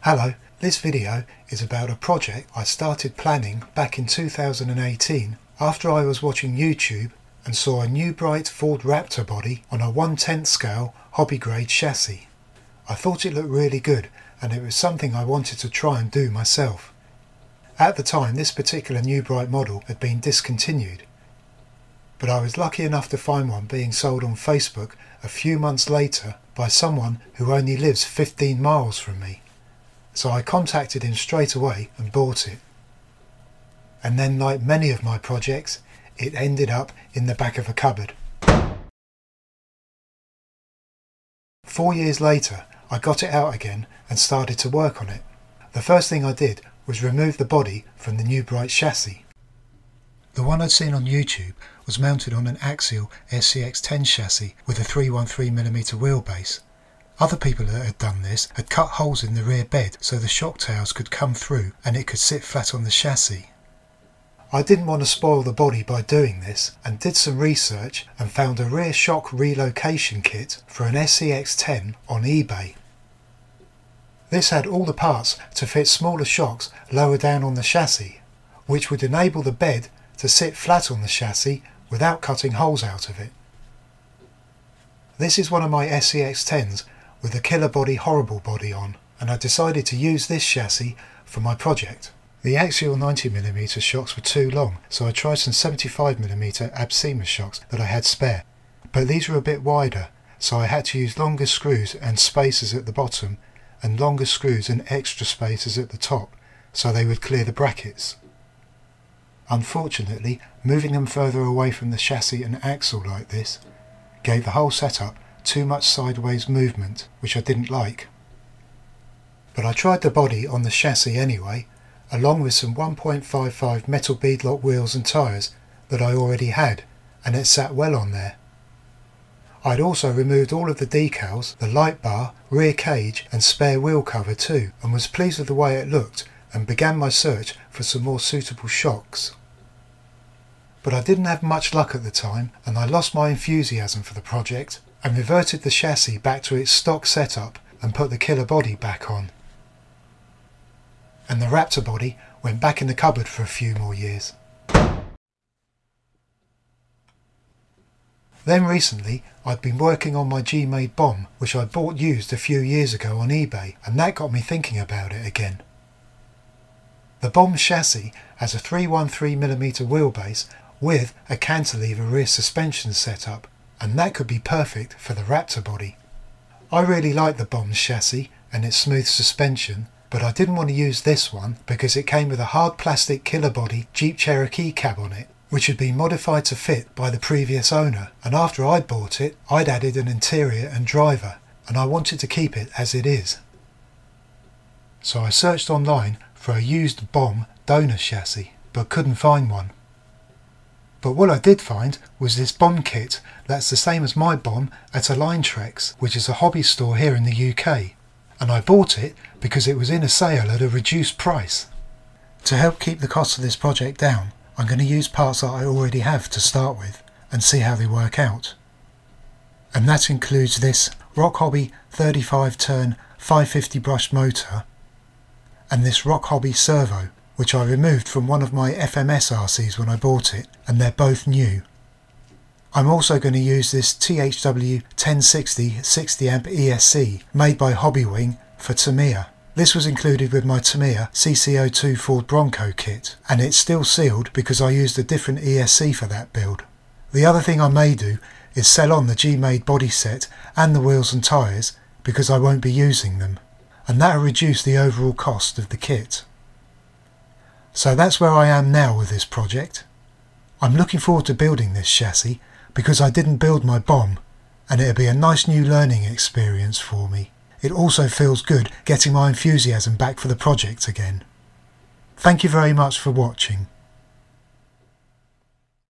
Hello, this video is about a project I started planning back in 2018 after I was watching YouTube and saw a New Bright Ford Raptor body on a 1/10 scale hobby grade chassis. I thought it looked really good and it was something I wanted to try and do myself. At the time this particular New Bright model had been discontinued, but I was lucky enough to find one being sold on Facebook a few months later by someone who only lives 15 miles from me. So I contacted him straight away and bought it. And then, like many of my projects, it ended up in the back of a cupboard. 4 years later, I got it out again and started to work on it. The first thing I did was remove the body from the New Bright chassis. The one I'd seen on YouTube was mounted on an axial SCX-10 chassis with a 313mm wheelbase. Other people that had done this had cut holes in the rear bed so the shock towers could come through and it could sit flat on the chassis. I didn't want to spoil the body by doing this and did some research and found a rear shock relocation kit for an SCX-10 on eBay. This had all the parts to fit smaller shocks lower down on the chassis, which would enable the bed to sit flat on the chassis without cutting holes out of it. This is one of my SCX-10s with a Killer Body Horrible body on, and I decided to use this chassis for my project. The axial 90mm shocks were too long, so I tried some 75mm Absema shocks that I had spare, but these were a bit wider, so I had to use longer screws and spacers at the bottom and longer screws and extra spacers at the top so they would clear the brackets. Unfortunately, moving them further away from the chassis and axle like this gave the whole setup too much sideways movement, which I didn't like. But I tried the body on the chassis anyway, along with some 1.55 metal beadlock wheels and tyres that I already had, and it sat well on there. I'd also removed all of the decals, the light bar, rear cage and spare wheel cover too, and was pleased with the way it looked and began my search for some more suitable shocks. But I didn't have much luck at the time and I lost my enthusiasm for the project and reverted the chassis back to its stock setup and put the Killer body back on. And the Raptor body went back in the cupboard for a few more years. Then recently I'd been working on my G-Made bomb, which I bought used a few years ago on eBay, and that got me thinking about it again. The bomb chassis has a 313mm wheelbase with a cantilever rear suspension setup, and that could be perfect for the Raptor body. I really like the bomb's chassis and its smooth suspension, but I didn't want to use this one because it came with a hard plastic Killer Body Jeep Cherokee cab on it, which had been modified to fit by the previous owner, and after I'd bought it I'd added an interior and driver, and I wanted to keep it as it is. So I searched online for a used bomb donor chassis, but couldn't find one. But what I did find was this bomb kit that's the same as my bomb at Aligntrex, which is a hobby store here in the UK, and I bought it because it was in a sale at a reduced price. To help keep the cost of this project down, I'm going to use parts that I already have to start with and see how they work out. And that includes this Rock Hobby 35 turn 550 brush motor and this Rock Hobby servo, which I removed from one of my FMS RCs when I bought it, and they're both new. I'm also going to use this THW 1060 60A ESC made by Hobbywing for Tamiya. This was included with my Tamiya CC02 Ford Bronco kit, and it's still sealed because I used a different ESC for that build. The other thing I may do is sell on the G-Made body set and the wheels and tyres because I won't be using them, and that will reduce the overall cost of the kit. So that's where I am now with this project. I'm looking forward to building this chassis because I didn't build my bomb, and it'll be a nice new learning experience for me. It also feels good getting my enthusiasm back for the project again. Thank you very much for watching.